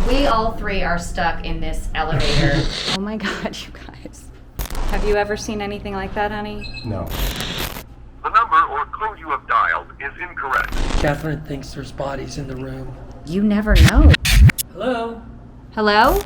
We all three are stuck in this elevator. Oh my God, you guys. Have you ever seen anything like that, honey? No. The number or code you have dialed is incorrect. Catherine thinks there's bodies in the room. You never know. Hello? Hello?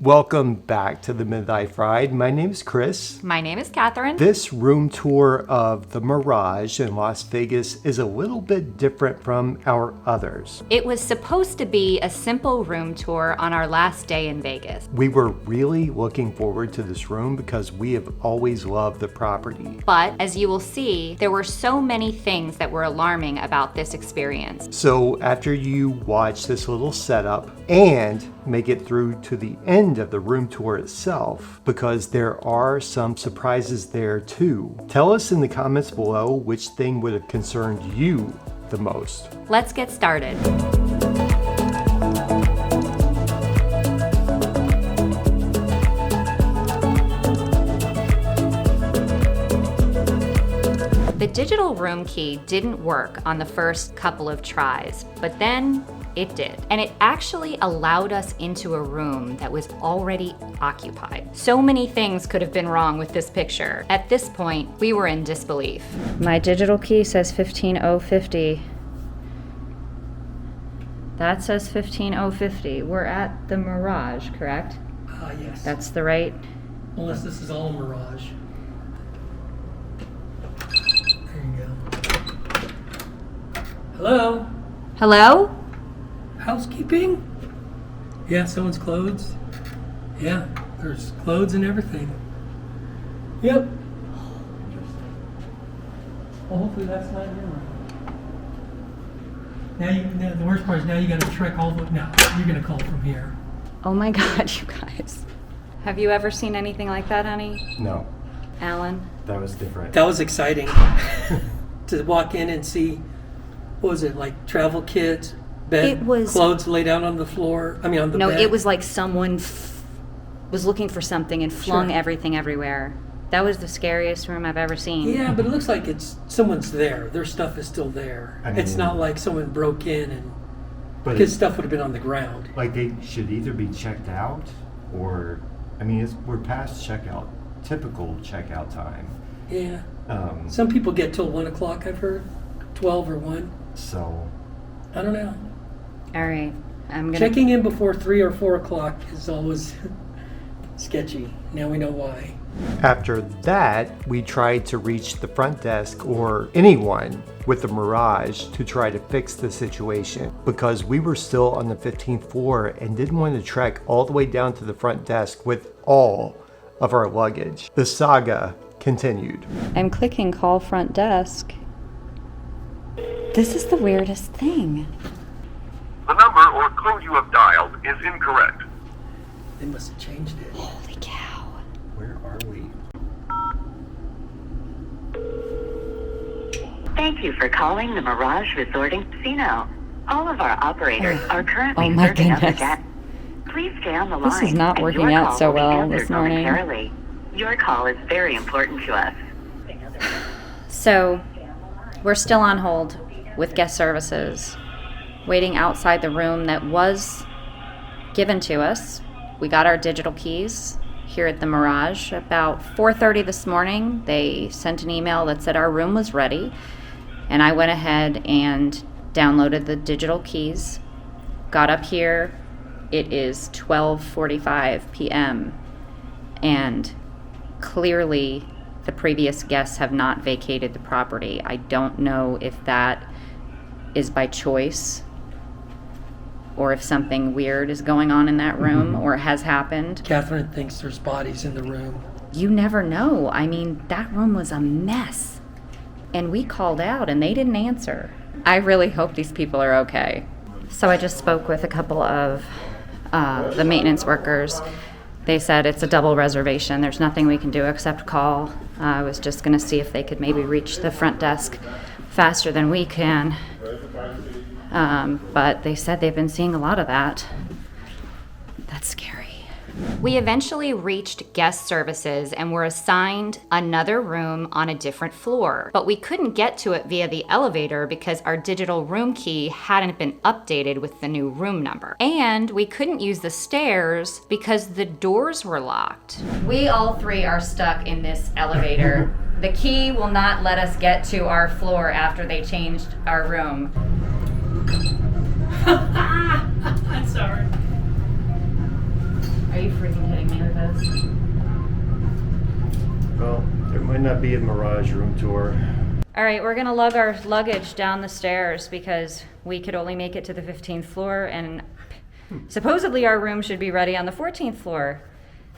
Welcome back to the Midlife Ride. My name is Chris. My name is Catherine. This room tour of the Mirage in Las Vegas is a little bit different from our others. It was supposed to be a simple room tour on our last day in Vegas. We were really looking forward to this room because we have always loved the property. But as you will see, there were so many things that were alarming about this experience. So after you watch this little setup and make it through to the end of the room tour itself, because there are some surprises there too. Tell us in the comments below which thing would have concerned you the most. Let's get started. The digital room key didn't work on the first couple of tries, but then it did. And it actually allowed us into a room that was already occupied. So many things could have been wrong with this picture. At this point, we were in disbelief. My digital key says 15050. That says 15050. We're at the Mirage, correct? Yes. That's the right. Unless this is all Mirage. There you go. Hello? Hello? Housekeeping? Yeah, someone's clothes. Yeah, there's clothes and everything. Yep. Well, hopefully that's not your room. Now the worst part is now you got to trek all the way. No, you're gonna call from here. Oh my God, you guys. Have you ever seen anything like that, honey? No, Alan? that was different. That was exciting to walk in and see. What was it, like travel kits? Bed, It was- clothes laid out on the floor. I mean, on the No, bed. it was like someone was looking for something and flung Sure. everything everywhere. That was the scariest room I've ever seen. Yeah, but it looks like it's someone's there. Their stuff is still there. I It's mean- not like someone broke in and But his stuff would have been on the ground. like they should either be checked out or, I mean, we're past checkout, typical checkout time. Yeah. Some people get till 1 o'clock. I've heard 12 or 1. So I don't know. All right, I'm gonna. Checking in before 3 or 4 o'clock is always sketchy. Now we know why. after that, we tried to reach the front desk or anyone with the Mirage to try to fix the situation because we were still on the 15th floor and didn't want to trek all the way down to the front desk with all of our luggage. The saga continued. I'm clicking call front desk. This is the weirdest thing. The number or code you have dialed is incorrect. They must have changed it. Holy cow. Where are we? Thank you for calling the Mirage Resort and Casino. All of our operators are currently Oh my serving other goodness. guests. Please stay on the line. This is not and working your out call so will be well answered this morning. momentarily. Your call is very important to us. So, we're still on hold with guest services, waiting outside the room that was given to us. We got our digital keys here at the Mirage. About 4:30 this morning, they sent an email that said our room was ready, and I went ahead and downloaded the digital keys, got up here. It is 12:45 p.m., and clearly the previous guests have not vacated the property. I don't know if that is by choice or if something weird is going on in that room or has happened. Catherine thinks there's bodies in the room. You never know. I mean, that room was a mess. And we called out and they didn't answer. I really hope these people are okay. So I just spoke with a couple of the maintenance workers. They said it's a double reservation. There's nothing we can do except call. I was just going to see if they could maybe reach the front desk faster than we can. But they said they've been seeing a lot of that. That's scary. We eventually reached guest services and were assigned another room on a different floor, but we couldn't get to it via the elevator because our digital room key hadn't been updated with the new room number. And we couldn't use the stairs because the doors were locked. We all three are stuck in this elevator. The key will not let us get to our floor after they changed our room. I'm sorry. Are you freaking kidding me with this? Well, there might not be a Mirage room tour. All right, we're gonna lug our luggage down the stairs because we could only make it to the 15th floor, and supposedly our room should be ready on the 14th floor,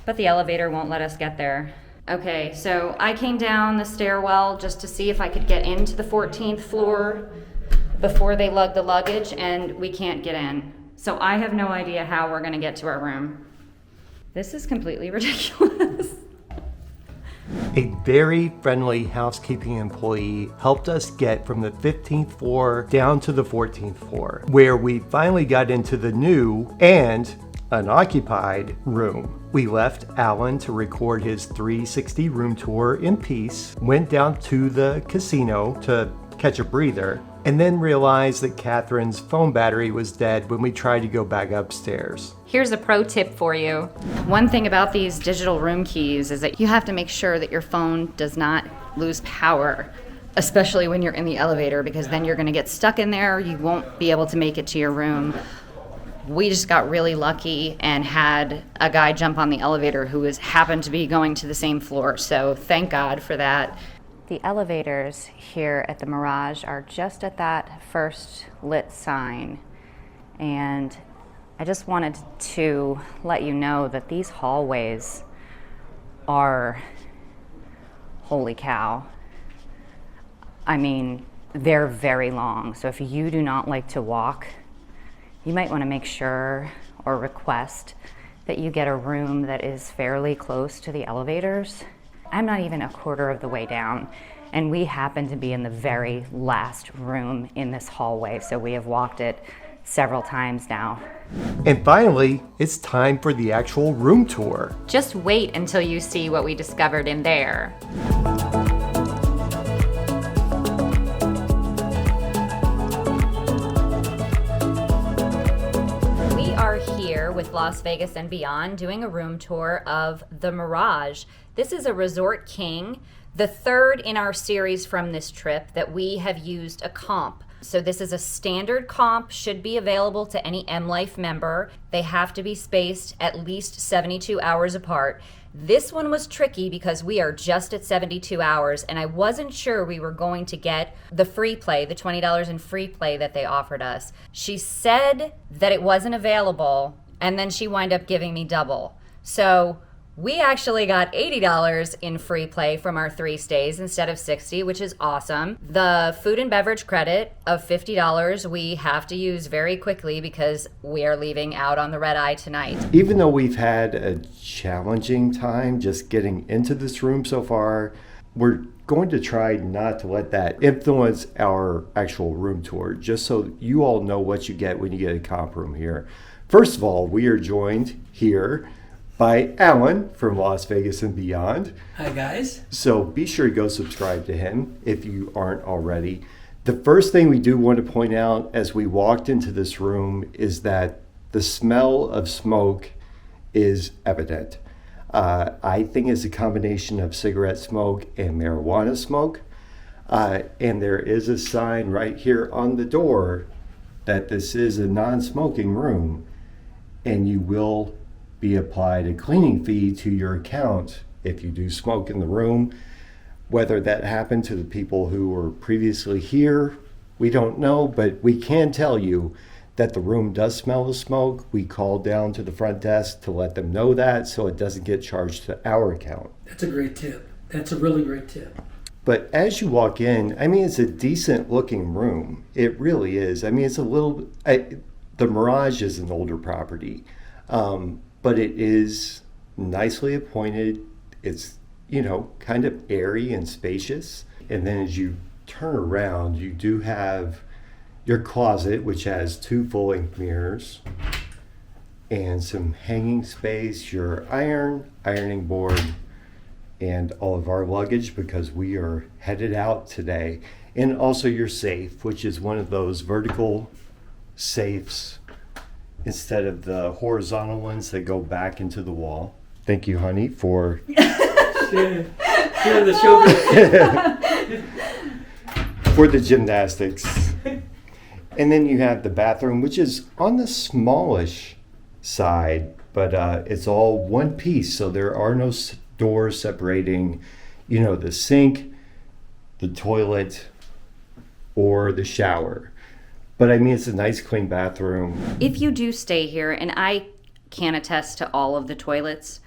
but the elevator won't let us get there. Okay, so I came down the stairwell just to see if I could get into the 14th floor before they lug the luggage, and we can't get in. So I have no idea how we're gonna get to our room. This is completely ridiculous. A very friendly housekeeping employee helped us get from the 15th floor down to the 14th floor, where we finally got into the new and unoccupied room. We left Alan to record his 360 room tour in peace, went down to the casino to catch a breather, and then realized that Catherine's phone battery was dead when we tried to go back upstairs. Here's a pro tip for you. One thing about these digital room keys is that you have to make sure that your phone does not lose power, especially when you're in the elevator, because then you're gonna get stuck in there, you won't be able to make it to your room. We just got really lucky and had a guy jump on the elevator who happened to be going to the same floor, so thank God for that. The elevators here at the Mirage are just at that first lit sign, and I just wanted to let you know that these hallways are, holy cow. I mean, they're very long, so if you do not like to walk, you might want to make sure or request that you get a room that is fairly close to the elevators. I'm not even a quarter of the way down, and we happen to be in the very last room in this hallway, so we have walked it several times now. And finally, it's time for the actual room tour. Just wait until you see what we discovered in there. We are here with Las Vegas and Beyond doing a room tour of the Mirage. This is a Resort King, the third in our series from this trip that we have used a comp. So this is a standard comp, should be available to any MLife member. They have to be spaced at least 72 hours apart. This one was tricky because we are just at 72 hours and I wasn't sure we were going to get the free play, the $20 in free play that they offered us. She said that it wasn't available and then she wound up giving me double. So we actually got $80 in free play from our 3 stays instead of $60, which is awesome. The food and beverage credit of $50 we have to use very quickly because we are leaving out on the red eye tonight. Even though we've had a challenging time just getting into this room so far, we're going to try not to let that influence our actual room tour, just so you all know what you get when you get a comp room here. First of all, we are joined here by Alan from Las Vegas and Beyond. Hi, guys. So be sure to go subscribe to him if you aren't already. The first thing we do want to point out as we walked into this room is that the smell of smoke is evident. I think it's a combination of cigarette smoke and marijuana smoke. And there is a sign right here on the door that this is a non-smoking room, and you will be applied a cleaning fee to your account if you do smoke in the room. Whether that happened to the people who were previously here, we don't know, but we can tell you that the room does smell of smoke. We called down to the front desk to let them know that so it doesn't get charged to our account. That's a great tip. That's a really great tip. But as you walk in, I mean, it's a decent looking room. It really is. I mean, it's a little, the Mirage is an older property. But it is nicely appointed. It's, kind of airy and spacious. And then as you turn around, you do have, your closet, which has 2 full-length mirrors and some hanging space, your ironing board, and all of our luggage because we are headed out today. And also your safe, which is one of those vertical safes instead of the horizontal ones that go back into the wall. Thank you, honey, for Share the show. for the gymnastics. And then you have the bathroom, which is on the smallish side, but it's all one piece, so there are no doors separating, the sink, the toilet, or the shower. But I mean, it's a nice clean bathroom. If you do stay here, and I can't attest to all of the toilets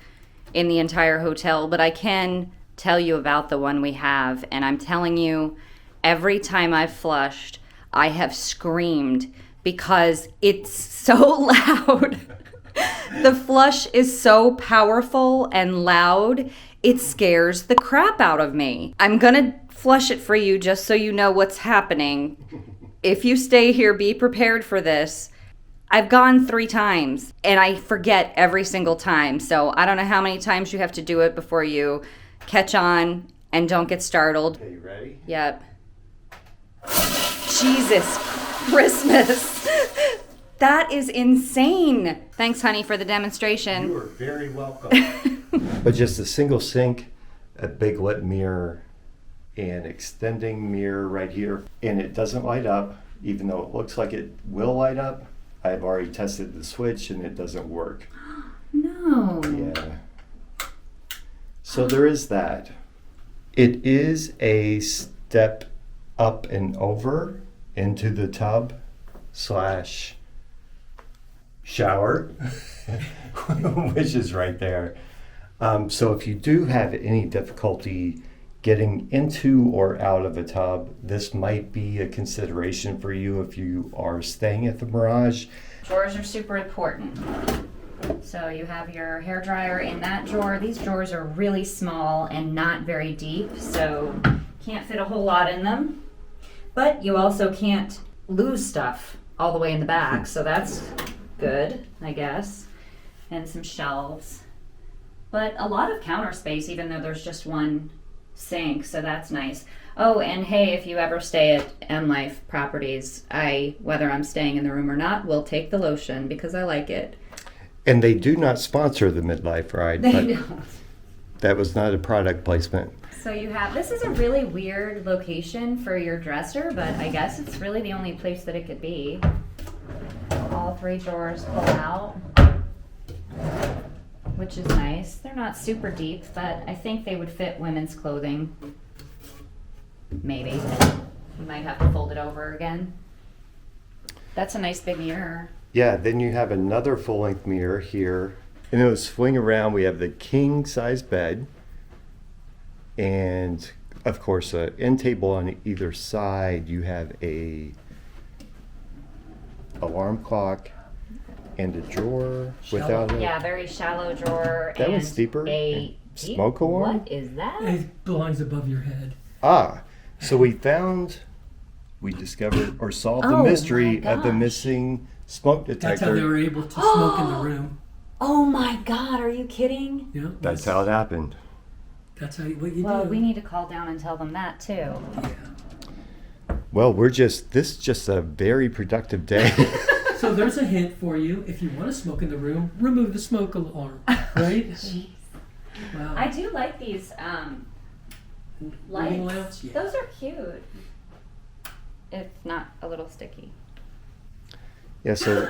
in the entire hotel, but I can tell you about the one we have, and I'm telling you, every time I've flushed, I have screamed because it's so loud. The flush is so powerful and loud, it scares the crap out of me. I'm gonna flush it for you just so you know what's happening. If you stay here, be prepared for this. I've gone 3 times and I forget every single time. So I don't know how many times you have to do it before you catch on and don't get startled. Okay, you ready? Yep. Jesus Christmas. That is insane. Thanks, honey, for the demonstration. You are very welcome. But just a single sink, a big lip mirror, and extending mirror right here. And it doesn't light up, even though it looks like it will light up. I've already tested the switch and it doesn't work. No. Yeah. So there is that. It is a step up and over into the tub / shower, which is right there. So if you do have any difficulty getting into or out of a tub, this might be a consideration for you if you are staying at the Mirage. Drawers are super important. So you have your hair dryer in that drawer. These drawers are really small and not very deep, so can't fit a whole lot in them. But you also can't lose stuff all the way in the back, so that's good, I guess. And some shelves. But a lot of counter space, even though there's just one sink, so that's nice. Oh, and hey, if you ever stay at MLife properties, whether I'm staying in the room or not, will take the lotion because I like it. And they do not sponsor the Midlife ride. They don't. That was not a product placement. So you have, this is a really weird location for your dresser, but I guess it's really the only place that it could be. All 3 drawers pull out, which is nice. They're not super deep, but I think they would fit women's clothing. Maybe. You might have to fold it over again. That's a nice big mirror. Yeah, then you have another full-length mirror here. And it'll swing around. We have the king-size bed. And, of course, an end table on either side. You have a alarm clock and a drawer without a... Yeah, very shallow drawer. That and one's deeper. A Smoke alarm? What is that? It belongs above your head. Ah, so we discovered or solved the Oh, mystery my of the gosh. missing smoke detector. That's how they were able to smoke in the room. Oh my God, are you kidding? Yeah, That's how it happened. That's what you Well, do. we need to call down and tell them that too. Yeah. Well, this is just a very productive day. So there's a hint for you. If you want to smoke in the room, remove the smoke alarm. Right? Jeez. Wow. I do like these Reading lights. lamps? Yeah. Those are cute. If not a little sticky. Yeah, so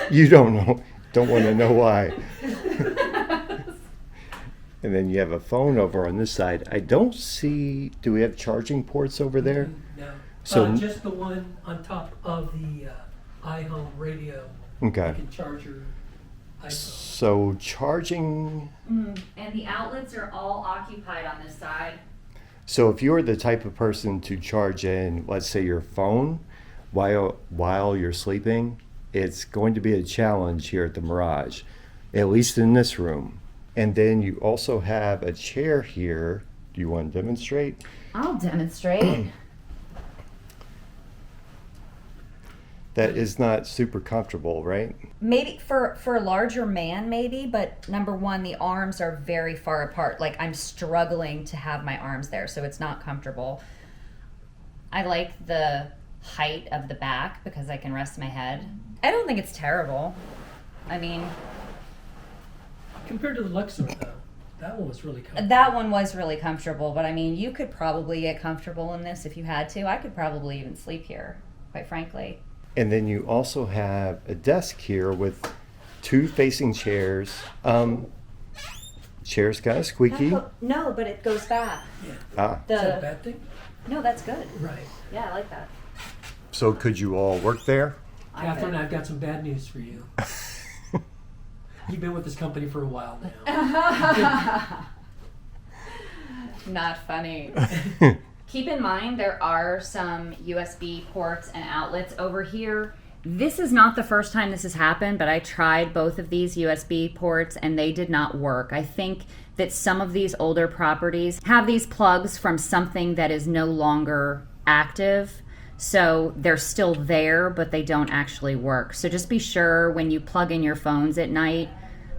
you don't want to know why. And then you have a phone over on this side. I don't see, do we have charging ports over there? No. So- Just the one on top of the iHome radio. Okay. You can charge your iPhone. So charging, And the outlets are all occupied on this side. so if you're the type of person to charge in, let's say your phone, while you're sleeping, it's going to be a challenge here at the Mirage, at least in this room. And then you also have a chair here. Do you want to demonstrate? I'll demonstrate. that is not super comfortable, right? Maybe for a larger man, maybe, but number one, the arms are very far apart. Like, I'm struggling to have my arms there, so it's not comfortable. I like the height of the back because I can rest my head. I don't think it's terrible. I mean, Compared to the Luxor, though, that one was really comfortable. that one was really comfortable, but I mean, you could probably get comfortable in this if you had to. I could probably even sleep here, quite frankly. And then you also have a desk here with 2 facing chairs. Chair's kind of squeaky. No, but it goes back. Ah. Is that a bad thing? No, that's good. Right. Yeah, I like that. So could you all work there? Catherine, I've got some bad news for you. You've been with this company for a while now. Not funny. Keep in mind, there are some USB ports and outlets over here. This is not the first time this has happened, but I tried both of these USB ports and they did not work. I think that some of these older properties have these plugs from something that is no longer active. So they're still there, but they don't actually work. So just be sure when you plug in your phones at night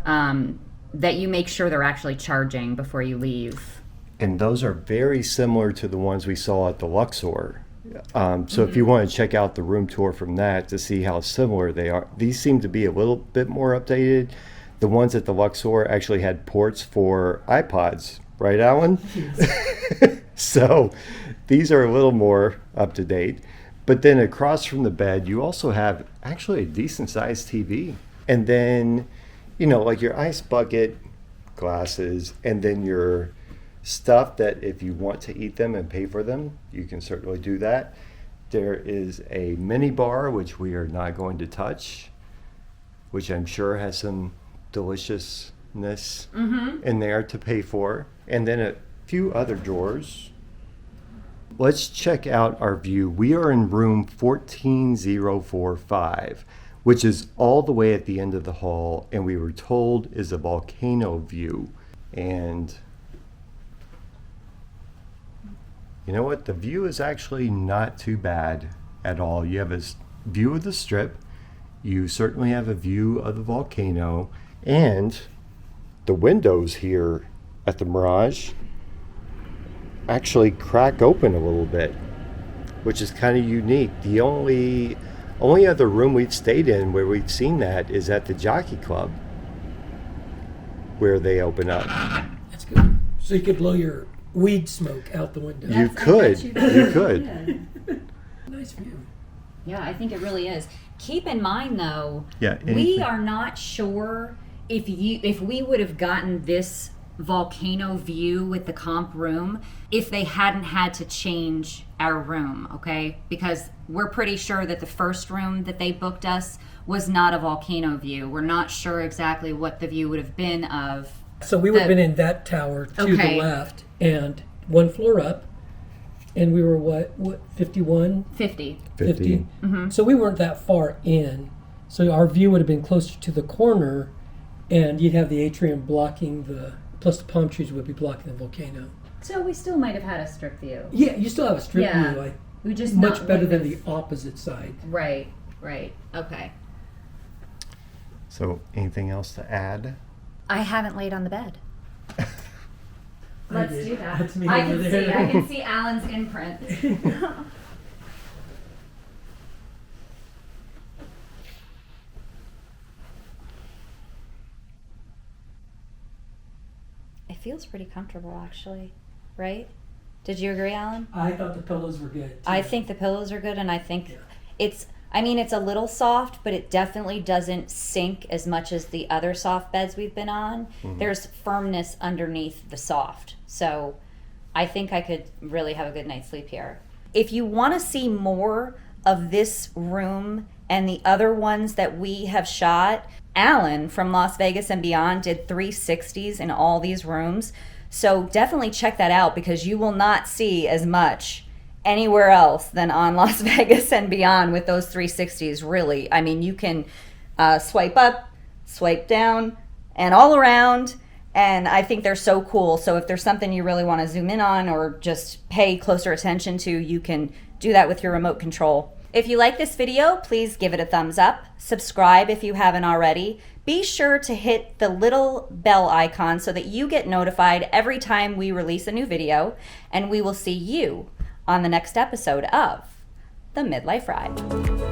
that you make sure they're actually charging before you leave. And those are very similar to the ones we saw at the Luxor. So if you want to check out the room tour from that to see how similar they are, these seem to be a little bit more updated. The ones at the Luxor actually had ports for iPods, right, Alan? So these are a little more up to date. But then across from the bed, you also have actually a decent sized TV. And then, like your ice bucket, glasses, and then your stuff that if you want to eat them and pay for them, you can certainly do that. There is a mini bar, which we are not going to touch, which I'm sure has some deliciousness in there to pay for. And then a few other drawers. Let's check out our view. We are in room 14045, which is all the way at the end of the hall, and we were told is a volcano view. And you know what? The view is actually not too bad at all. You have a view of the strip. You certainly have a view of the volcano. And the windows here at the Mirage actually crack open a little bit, which is kind of unique. The only other room we've stayed in where we've seen that is at the Jockey Club, where they open up. That's good. So you could blow your weed smoke out the window. You could. You could. Nice view. Yeah, I think it really is. Keep in mind, though, Yeah, we anything. are not sure if we would have gotten this volcano view with the comp room if they hadn't had to change our room, okay? Because we're pretty sure that the first room that they booked us was not a volcano view. We're not sure exactly what the view would have been of. So we would have been in that tower to the Okay. left and one floor up, and we were what 51? 50. 50. So we weren't that far in. So our view would have been closer to the corner, and you'd have the atrium blocking plus the palm trees would be blocking the volcano. So we still might have had a strip view. Yeah, you still have a strip Yeah. view, We just much not better with than the opposite side. Right. Okay. So anything else to add? I haven't laid on the bed. Let's do that. That's me I over can there. see. I can see Alan's imprint. It feels pretty comfortable, actually, right? Did you agree, Alan? I thought the pillows were good. I too. think the pillows are good, and I think Yeah. it's a little soft, but it definitely doesn't sink as much as the other soft beds we've been on. There's firmness underneath the soft. So I think I could really have a good night's sleep here. If you want to see more of this room and the other ones that we have shot, Alan from Las Vegas and Beyond did 360s in all these rooms. So definitely check that out because you will not see as much anywhere else than on Las Vegas and Beyond with those 360s, really. I mean, you can swipe up, swipe down, and all around, and I think they're so cool. So if there's something you really want to zoom in on or just pay closer attention to, you can do that with your remote control. If you like this video, please give it a thumbs up. Subscribe if you haven't already. Be sure to hit the little bell icon so that you get notified every time we release a new video, and we will see you on the next episode of The Midlife Ride.